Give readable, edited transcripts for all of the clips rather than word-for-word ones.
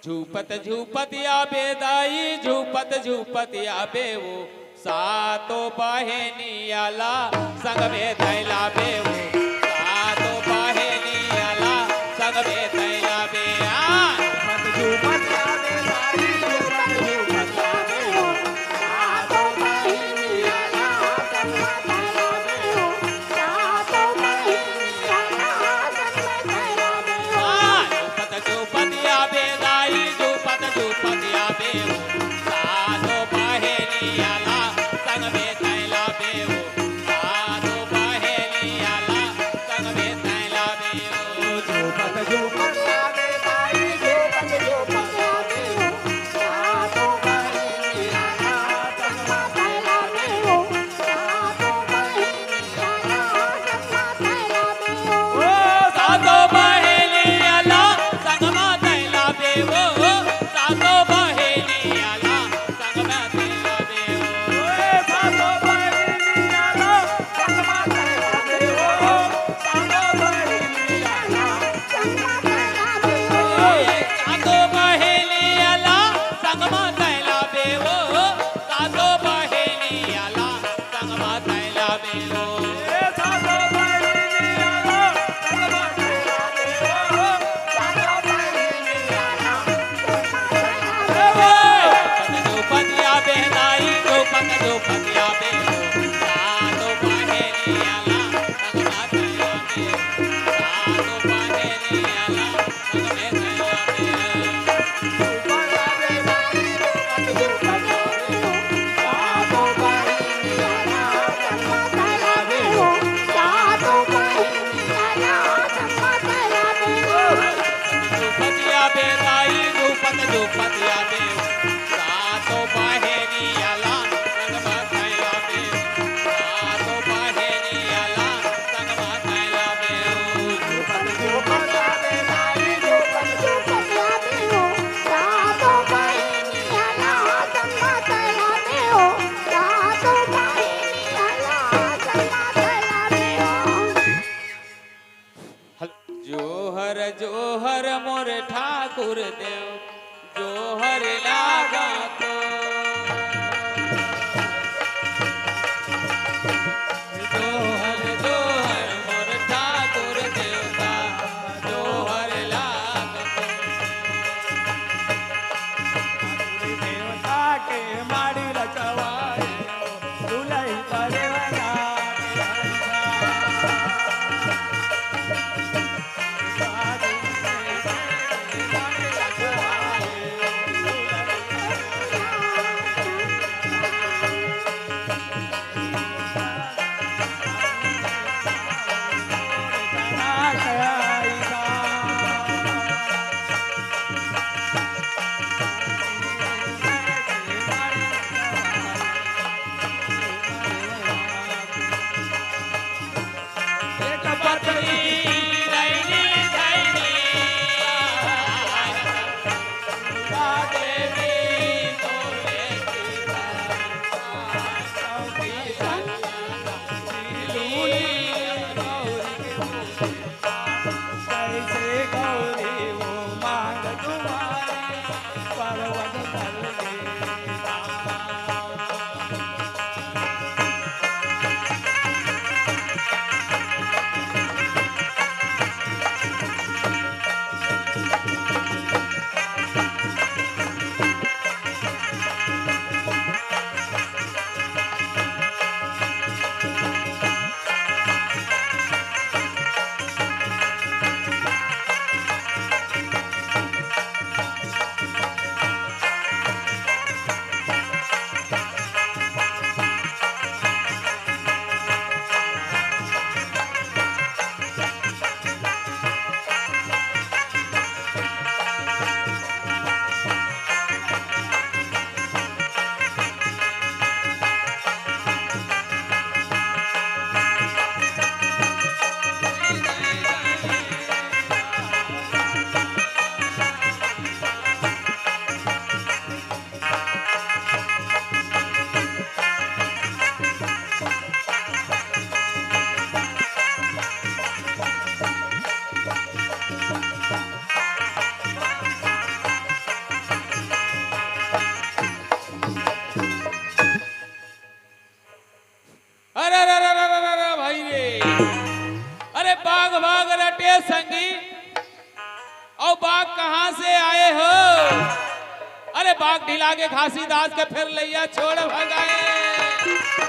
झूपत झूपत आबे दाई झूपत झूपत आबे वो सातो बहिणी आला संग में थैला बे वो सातो बहिणी आला संग में थैला बे झूपत आबे दाई झूपत झूपत आबे वो सातो बहिणी आला संग में थैला बे वो सातो बहिणी आला संग में थैला बे झूपत झूपत आबे दाई झूपत झूपत आबे वो सातो बहिणी आला संग में थैला बे वो सातो बहिणी आला संग में थैला बे वो झूपत झूपत आबे दाई झूपत झूपत आबे वो सातो बहिणी आला संग में थैला बे वो सातो बहिणी आला संग में थैला बे वो सातो बहिणी आला संग में थैला बे वो सातो बहिणी आला संग में थैला बे वो सातो बहिणी आला संग में थैला बे वो सातो बहिणी आला संग में थैला बे वो सातो बहिणी आला संग में थैला बे वो सातो बहिणी आला संग में थैला बे वो सातो बहिणी आला संग में थैला बे वो सातो बहिणी आला झूपत आबे दाई झूपत झूपत आबे सातो बहिणी आला संग में थैला बे सातो बहिणी आला संग में थैला बे झूपत आबे दाई झूपत झूपत आबे सातो बहिणी आला संग में थैला बे सातो बहिणी आला संग में थैला बे झूपत आबे दाई झूपत झूपत आबे सातो बहिणी आला संग में थैला बे सातो बहिणी आला संग में थैला बे झूपत झूपत आबे दाई झूपत झूपत आबे सातो बहिणी आला संग में थैला बे सातो बहिणी आला संग में थैला बे जोहर जोहर मोर ठाकुर देव जोहर लागा तो जोहर जोहर मोर ठाकुर देवता जोहर लागा तो देवता के माड़ी रचवाए दुलई परवना कहाँ से आए हो? अरे बाग ढिला के घासीदास के फिर लैया छोड़ भगाए।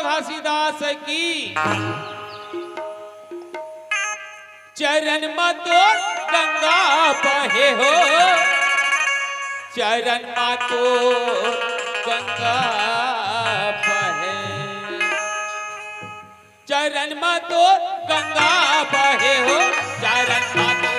घासीदास की चरण मतो गंगा बहे हो, चरण मतो गंगा बहे, चरण मतो गंगा बहे हो, चरण मतो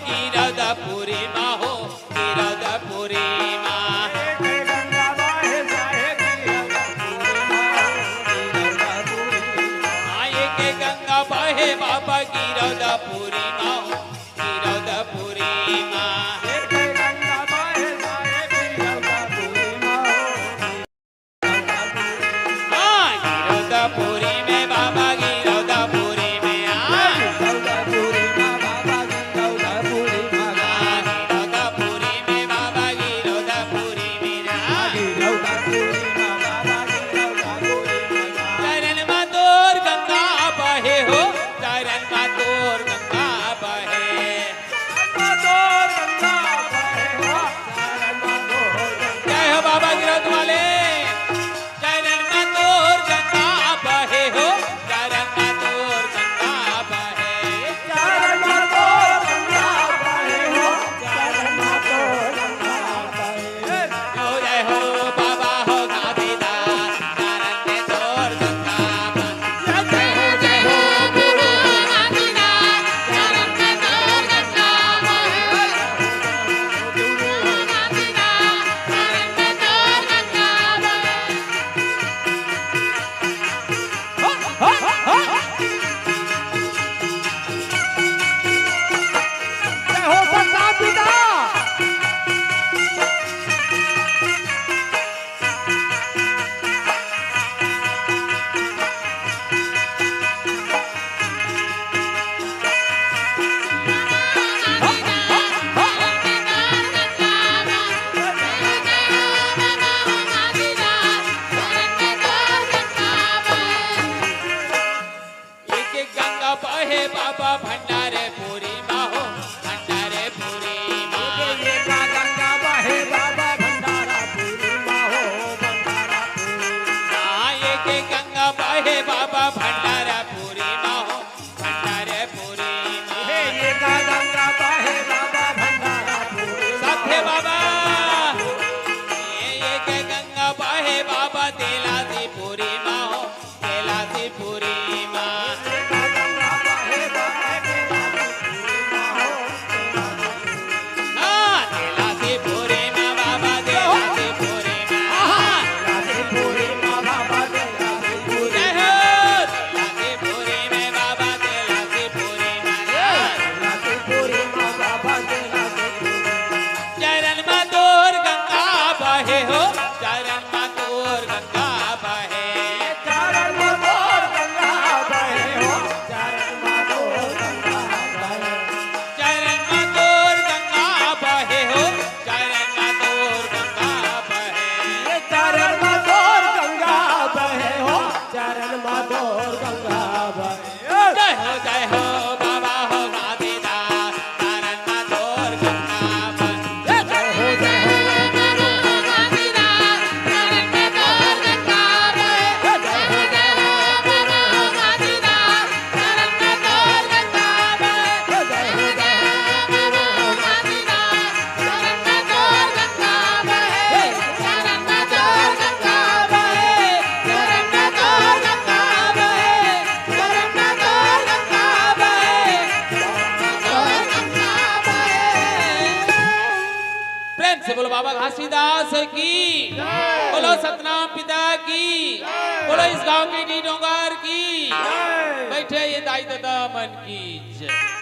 गिरधपुरी माँ हो, गिरधपुरी माँ के गंगा बहे बाबा गिरधपुरी माँ हो, गिरधपुरी माँ गिरधपुरी में बाबा गिरधपुरी में गिरधपुरी में बाबा गिरधपुरी में बाबा भंडारे पूरी माँ हो भंडारे पूरी माँ एका गंगा बहे बाबा भंडारा पूरी माँ हो भंडारा पूरी हाँ एक गंगा बहे बाबा भंडारा पूरी माँ हो भंडारे पूरी माँ एका गंगा बहे बाबा भंडारा पूरी सत्य बाबा ये एक गंगा बहे बाबा तेलासी पूरी माँ हो तेलासी पूरी माँ एका गंगा बहे बाबा हाँ तेलासी पूरी माँ बाबा तेलासी पूरी माँ पूरी माँ बाबा तेलासी पूरी जय हो तेलासी पूरी में बाबा तेलासी पूरी माँ तेलासी पूरी माँ बाबा तेलासी पूरी चरण में दूर गंगा बहे हो चरण में दूर गंगा बहे चरण मधुर गंगा बहे हो चरण मधुर गंगा बहे चरण में दूर गंगा बहे हो चरण में दूर गंगा बहे चरण मधुर गंगा बहे हो चरण मधुर गंगा बहे जय हो बाबा हो गादीदार चरण में दूर गंगा बहे जय हो बाबा हो गादीदार चरण में दूर गंगा बहे जय हो बाबा हो गादीदार चरण में दूर गंगा बहे जय हो बाबा हो गादीदार चरण में दूर गंगा बहे चरण में दूर गंगा बहे चरण में दूर गंगा बहे चरण में दूर गंगा बहे प्रेम से बोलो बाबा घासीदास की बोलो सतनाम पिता की बोलो इस गांव की डी डोंगर की बैठे ये दाई दादा मन की जय